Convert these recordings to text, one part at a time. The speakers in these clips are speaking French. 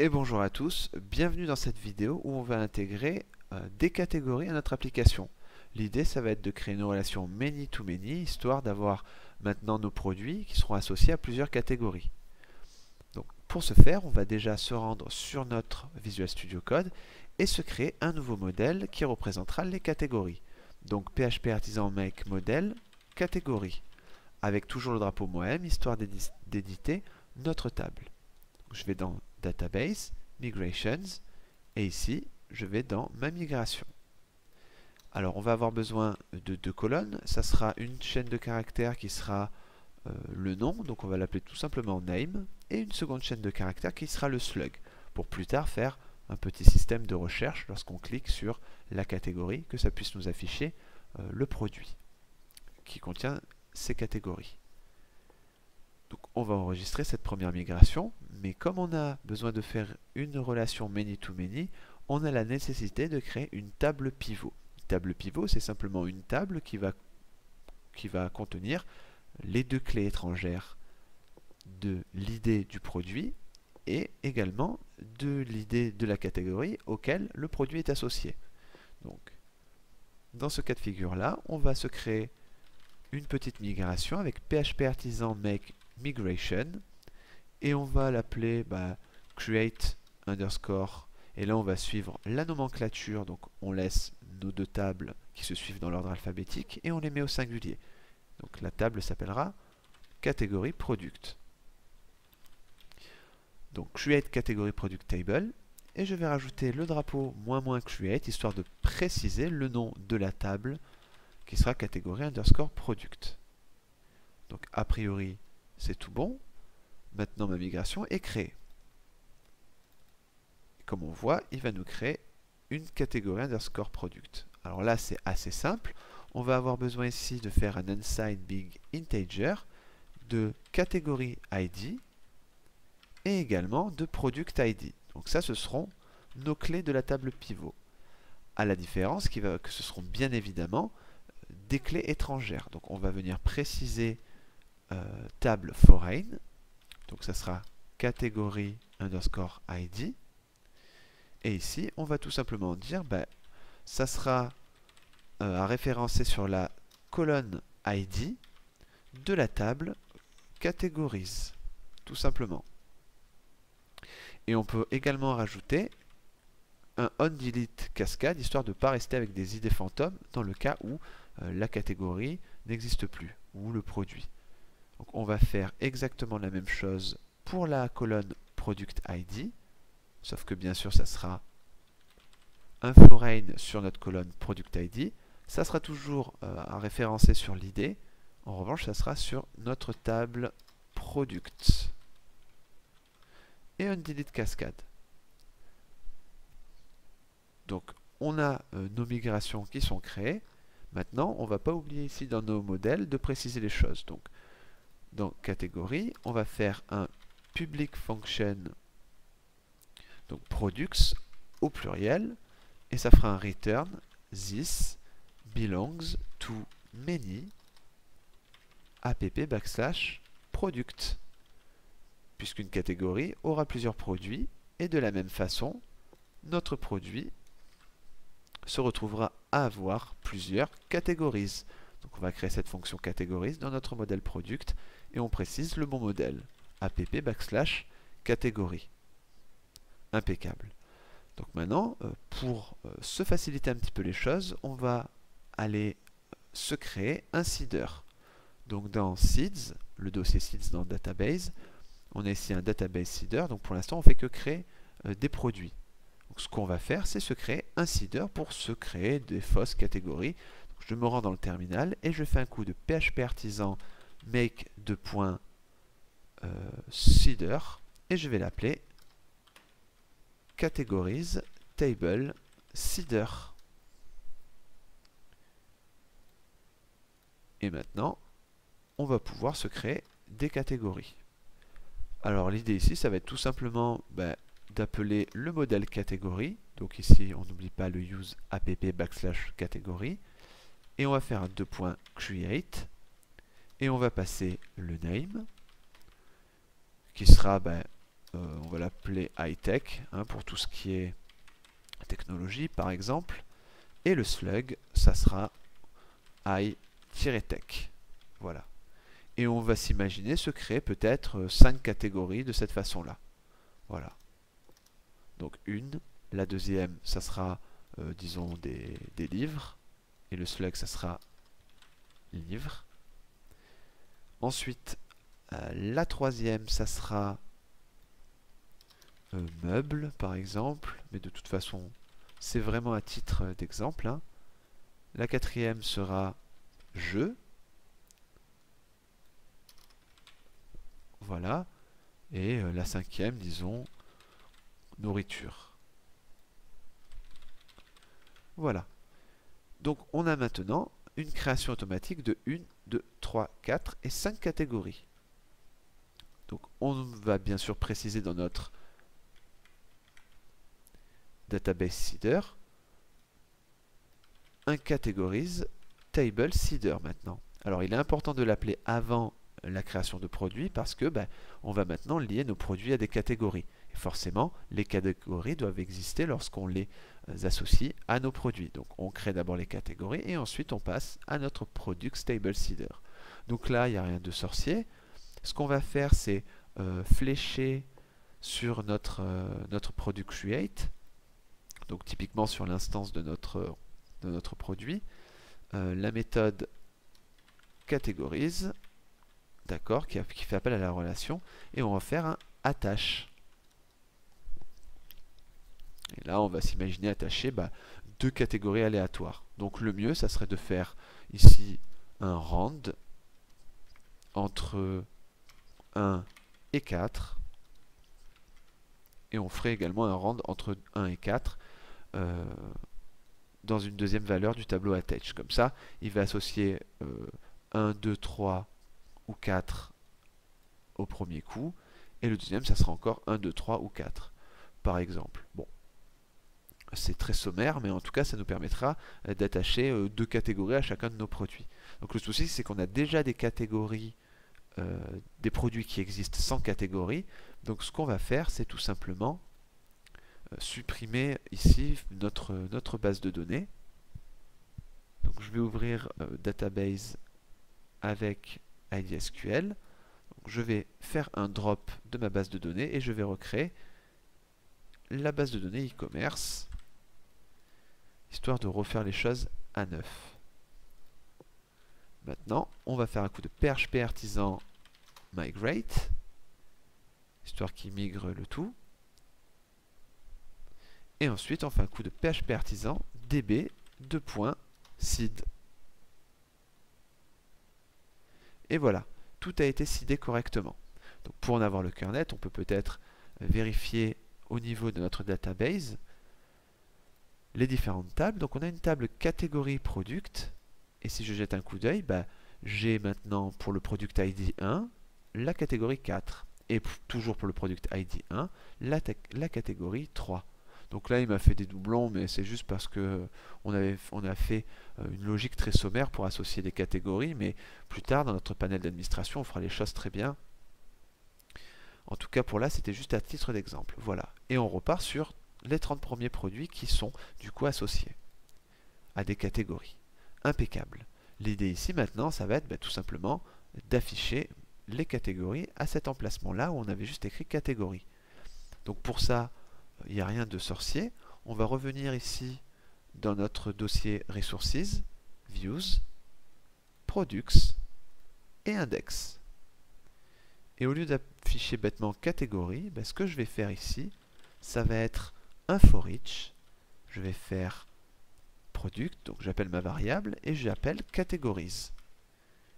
Et bonjour à tous, bienvenue dans cette vidéo où on va intégrer des catégories à notre application. L'idée, ça va être de créer une relation many-to-many, histoire d'avoir maintenant nos produits qui seront associés à plusieurs catégories. Donc, pour ce faire, on va déjà se rendre sur notre Visual Studio Code et se créer un nouveau modèle qui représentera les catégories. Donc PHP Artisan Make Model, catégorie, avec toujours le drapeau Moem, histoire d'éditer notre table. Je vais dans Database, Migrations, et ici, je vais dans ma migration. Alors, on va avoir besoin de deux colonnes. Ça sera une chaîne de caractères qui sera le nom, donc on va l'appeler tout simplement name, et une seconde chaîne de caractères qui sera le slug, pour plus tard faire un petit système de recherche lorsqu'on clique sur la catégorie, que ça puisse nous afficher le produit qui contient ces catégories. Donc on va enregistrer cette première migration, mais comme on a besoin de faire une relation many-to-many, on a la nécessité de créer une table pivot. Une table pivot, c'est simplement une table qui va contenir les deux clés étrangères de l'idée du produit et également de l'idée de la catégorie auquel le produit est associé. Donc, dans ce cas de figure-là, on va se créer une petite migration avec PHP Artisan Make Migration et on va l'appeler create underscore et là on va suivre la nomenclature, donc on laisse nos deux tables qui se suivent dans l'ordre alphabétique et on les met au singulier. Donc la table s'appellera catégorie product. Donc create catégorie product table et je vais rajouter le drapeau --create histoire de préciser le nom de la table qui sera catégorie underscore product. Donc a priori c'est tout bon. Maintenant ma migration est créée. Et comme on voit, il va nous créer une catégorie underscore product. Alors là c'est assez simple. On va avoir besoin ici de faire un unsigned big integer, de catégorie ID et également de product ID. Donc ça ce seront nos clés de la table pivot. À la différence que ce seront bien évidemment des clés étrangères. Donc on va venir préciser table foreign. Donc ça sera catégorie underscore ID. Et ici, on va tout simplement dire, ça sera à référencer sur la colonne ID de la table categories, tout simplement. Et on peut également rajouter un onDelete cascade, histoire de ne pas rester avec des idées fantômes dans le cas où la catégorie n'existe plus, ou le produit. Donc on va faire exactement la même chose pour la colonne Product ID, sauf que bien sûr ça sera un foreign sur notre colonne Product ID, ça sera toujours à référencer sur l'idée, en revanche ça sera sur notre table Product. Et un delete cascade. Donc on a nos migrations qui sont créées. Maintenant on ne va pas oublier ici dans nos modèles de préciser les choses. Donc dans catégorie, on va faire un public function, donc products au pluriel, et ça fera un return this belongs to many app/product, puisqu'une catégorie aura plusieurs produits, et de la même façon, notre produit se retrouvera à avoir plusieurs catégories. Donc on va créer cette fonction catégories dans notre modèle product et on précise le bon modèle app/catégorie. Impeccable. Donc maintenant, pour se faciliter un petit peu les choses, on va aller se créer un seeder. Donc dans seeds, le dossier seeds dans database, on a ici un database seeder, donc pour l'instant on ne fait que créer des produits. Donc ce qu'on va faire, c'est se créer un seeder pour se créer des fausses catégories. Donc, je me rends dans le terminal et je fais un coup de PHP Artisan make seeder et je vais l'appeler categories table seeder. Et maintenant, on va pouvoir se créer des catégories. Alors l'idée ici, ça va être tout simplement d'appeler le modèle catégorie. Donc ici, on n'oublie pas le use app/catégorie. Et on va faire un $create. Et on va passer le name, qui sera on va l'appeler high-tech, hein, pour tout ce qui est technologie par exemple. Et le slug, ça sera high-tech. Voilà. Et on va s'imaginer se créer peut-être 5 catégories de cette façon-là. Voilà. Donc une, la deuxième, ça sera, disons, des livres. Et le slug, ça sera livres. Ensuite, la troisième, ça sera meubles, par exemple. Mais de toute façon, c'est vraiment à titre d'exemple, hein. La quatrième sera jeux. Voilà. Et la cinquième, disons, nourriture. Voilà. Donc on a maintenant une création automatique de 1, 2, 3, 4 et 5 catégories. Donc on va bien sûr préciser dans notre database seeder un catégorise table seeder maintenant. Alors il est important de l'appeler avant la création de produits parce que on va maintenant lier nos produits à des catégories. Et forcément, les catégories doivent exister lorsqu'on les associe à nos produits. Donc on crée d'abord les catégories et ensuite on passe à notre product table seeder. Donc là, il n'y a rien de sorcier. Ce qu'on va faire, c'est flécher sur notre product create, donc typiquement sur l'instance de notre produit, la méthode catégorise, d'accord, qui fait appel à la relation, et on va faire un attache. Et là, on va s'imaginer attacher deux catégories aléatoires. Donc le mieux, ça serait de faire ici un rand entre 1 et 4. Et on ferait également un rand entre 1 et 4 dans une deuxième valeur du tableau attach. Comme ça, il va associer 1, 2, 3 ou 4 au premier coup. Et le deuxième, ça sera encore 1, 2, 3 ou 4, par exemple. Bon, c'est très sommaire, mais en tout cas, ça nous permettra d'attacher deux catégories à chacun de nos produits. Donc le souci, c'est qu'on a déjà des catégories, des produits qui existent sans catégorie. Donc ce qu'on va faire, c'est tout simplement supprimer ici notre base de données. Donc je vais ouvrir Database avec IDSQL. Donc, je vais faire un drop de ma base de données et je vais recréer la base de données e-commerce, histoire de refaire les choses à neuf. Maintenant, on va faire un coup de PHP artisan migrate, histoire qu'il migre le tout. Et ensuite, on fait un coup de PHP artisan db2.seed. Et voilà, tout a été seedé correctement. Donc pour en avoir le cœur net, on peut peut-être vérifier au niveau de notre database les différentes tables. Donc on a une table catégorie product. Et si je jette un coup d'œil, j'ai maintenant pour le product ID 1 la catégorie 4. Et toujours pour le product ID 1 la catégorie 3. Donc là, il m'a fait des doublons, mais c'est juste parce que on a fait une logique très sommaire pour associer des catégories, mais plus tard, dans notre panel d'administration, on fera les choses très bien. En tout cas, pour là, c'était juste à titre d'exemple. Voilà. Et on repart sur les 30 premiers produits qui sont du coup associés à des catégories. Impeccable. L'idée ici, maintenant, ça va être tout simplement d'afficher les catégories à cet emplacement-là où on avait juste écrit catégorie. Donc pour ça, il n'y a rien de sorcier. On va revenir ici dans notre dossier Resources, Views, Products et Index. Et au lieu d'afficher bêtement catégorie, ce que je vais faire ici, ça va être un for each. Je vais faire product, donc j'appelle ma variable et j'appelle categories.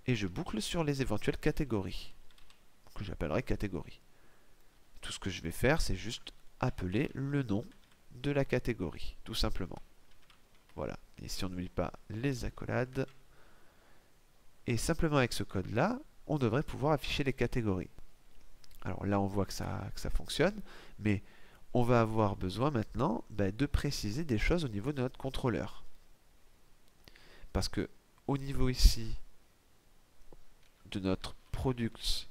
Et je boucle sur les éventuelles catégories, que j'appellerai catégorie. Tout ce que je vais faire, c'est juste appeler le nom de la catégorie, tout simplement. Voilà. Et si on n'oublie pas les accolades, et simplement avec ce code-là, on devrait pouvoir afficher les catégories. Alors là, on voit que ça fonctionne, mais on va avoir besoin maintenant de préciser des choses au niveau de notre contrôleur. Parce que au niveau ici de notre product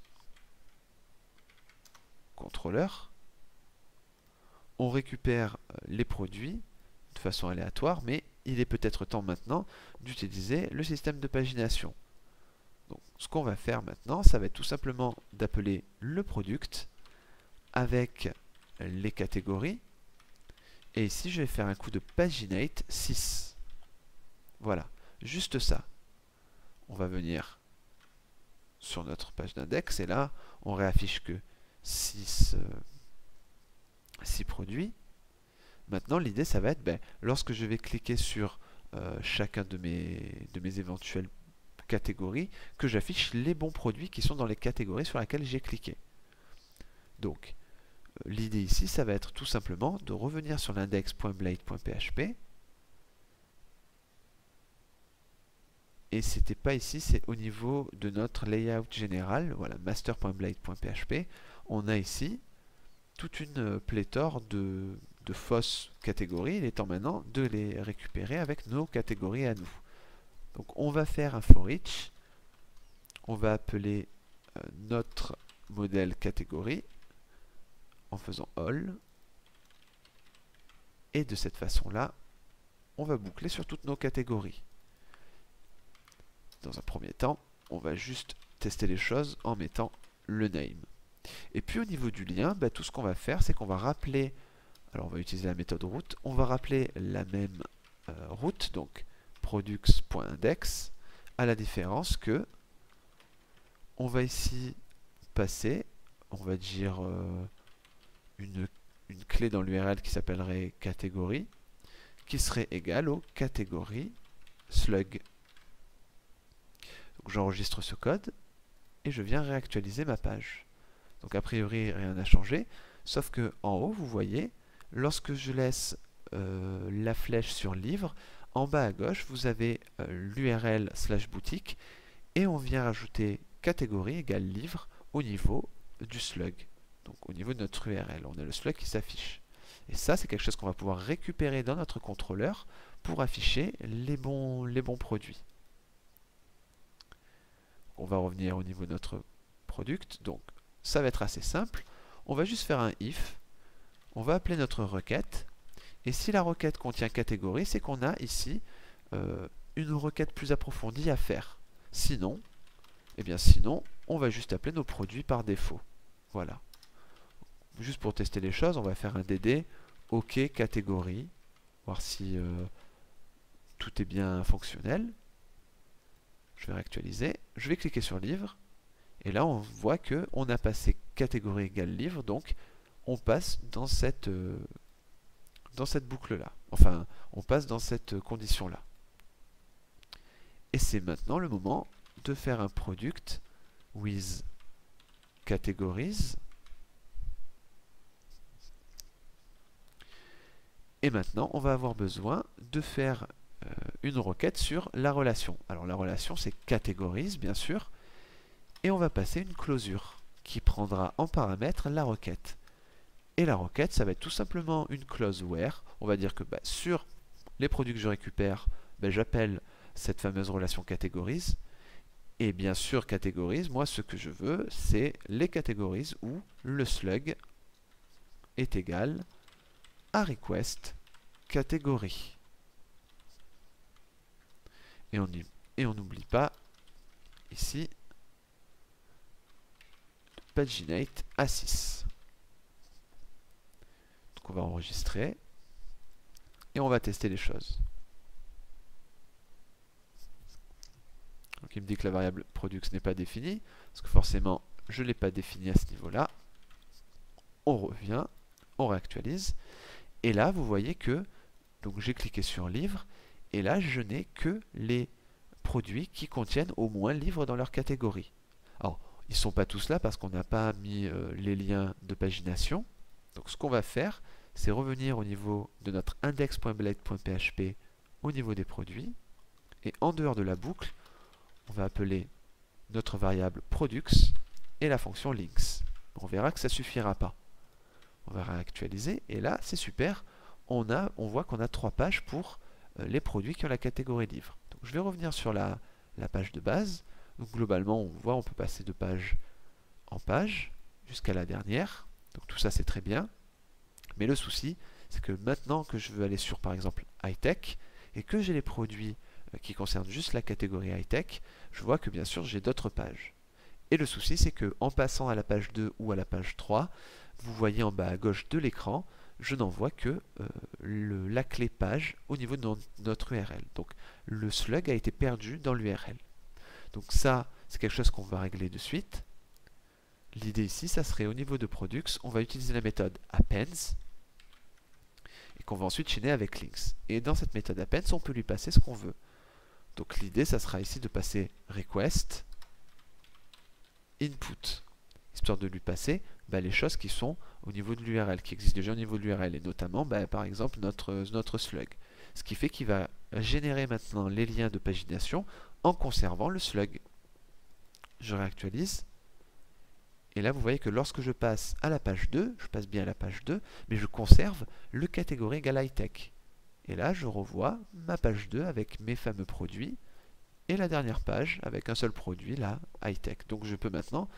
contrôleur, on récupère les produits de façon aléatoire, mais il est peut-être temps maintenant d'utiliser le système de pagination. Donc, ce qu'on va faire maintenant, ça va être tout simplement d'appeler le product avec les catégories. Et ici, je vais faire un coup de paginate 6. Voilà, juste ça. On va venir sur notre page d'index et là, on réaffiche que 6 produits. Maintenant, l'idée, ça va être, lorsque je vais cliquer sur chacun de mes éventuelles catégories, que j'affiche les bons produits qui sont dans les catégories sur lesquelles j'ai cliqué. Donc, l'idée ici, ça va être tout simplement de revenir sur l'index.blade.php. Et c'était pas ici, c'est au niveau de notre layout général, voilà, master.blade.php. On a ici toute une pléthore de fausses catégories. Il est temps maintenant de les récupérer avec nos catégories à nous. Donc on va faire un for each. On va appeler notre modèle catégorie en faisant all. Et de cette façon-là, on va boucler sur toutes nos catégories. Dans un premier temps, on va juste tester les choses en mettant le name. Et puis au niveau du lien, tout ce qu'on va faire, c'est qu'on va rappeler, alors on va utiliser la méthode route, on va rappeler la même route, donc products.index, à la différence que on va ici passer, on va dire une clé dans l'URL qui s'appellerait catégorie, qui serait égale aux catégories slug. Donc j'enregistre ce code et je viens réactualiser ma page. Donc a priori rien n'a changé, sauf que en haut vous voyez, lorsque je laisse la flèche sur livre, en bas à gauche vous avez l'URL /boutique et on vient rajouter catégorie égale livre au niveau du slug. Donc au niveau de notre URL, on a le slug qui s'affiche. Et ça c'est quelque chose qu'on va pouvoir récupérer dans notre contrôleur pour afficher les bons produits. On va revenir au niveau de notre product, donc ça va être assez simple. On va juste faire un if, on va appeler notre requête, et si la requête contient catégorie, c'est qu'on a ici une requête plus approfondie à faire. Sinon, on va juste appeler nos produits par défaut. Voilà. Juste pour tester les choses, on va faire un dd OK catégorie, voir si tout est bien fonctionnel. Je vais réactualiser, je vais cliquer sur livre, et là on voit que on a passé catégorie égale livre, donc on passe dans cette boucle là, enfin on passe dans cette condition là. Et c'est maintenant le moment de faire un product with categories. Et maintenant on va avoir besoin de faire une requête sur la relation. Alors la relation c'est categories bien sûr, et on va passer une clausure qui prendra en paramètre la requête. Et la requête ça va être tout simplement une clause where. On va dire que sur les produits que je récupère, j'appelle cette fameuse relation categories. Et bien sûr categories, moi ce que je veux c'est les categories où le slug est égal à request category. Et on n'oublie pas ici paginate à 6. Donc on va enregistrer et on va tester les choses. Donc il me dit que la variable products n'est pas définie, parce que forcément je ne l'ai pas définie à ce niveau-là. On revient, on réactualise, et là vous voyez que donc j'ai cliqué sur livre, et là je n'ai que les produits qui contiennent au moins livre dans leur catégorie. Alors ils ne sont pas tous là parce qu'on n'a pas mis les liens de pagination. Donc ce qu'on va faire, c'est revenir au niveau de notre index.blade.php au niveau des produits, et en dehors de la boucle, on va appeler notre variable products et la fonction links. On verra que ça ne suffira pas. On va réactualiser et là c'est super, on voit qu'on a 3 pages pour les produits qui ont la catégorie livre. Donc, je vais revenir sur la page de base. Donc globalement on voit on peut passer de page en page jusqu'à la dernière. Donc tout ça c'est très bien, mais le souci c'est que maintenant que je veux aller sur par exemple high-tech et que j'ai les produits qui concernent juste la catégorie high-tech, je vois que bien sûr j'ai d'autres pages. Et le souci c'est que en passant à la page 2 ou à la page 3, vous voyez en bas à gauche de l'écran, je n'en vois que la clé page au niveau de notre URL. Donc le slug a été perdu dans l'URL. Donc ça, c'est quelque chose qu'on va régler de suite. L'idée ici, ça serait au niveau de Products, on va utiliser la méthode appends et qu'on va ensuite chaîner avec links. Et dans cette méthode appends, on peut lui passer ce qu'on veut. Donc l'idée, ça sera ici de passer request input, histoire de lui passer les choses qui sont au niveau de l'URL, qui existent déjà au niveau de l'URL, et notamment par exemple notre slug. Ce qui fait qu'il va générer maintenant les liens de pagination en conservant le slug. Je réactualise. Et là, vous voyez que lorsque je passe à la page 2, je passe bien à la page 2, mais je conserve le catégorie égale high-tech. Et là, je revois ma page 2 avec mes fameux produits, et la dernière page avec un seul produit, là, high-tech. Donc je peux maintenant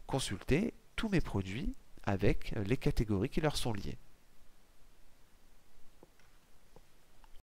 consulter tous mes produits avec les catégories qui leur sont liées.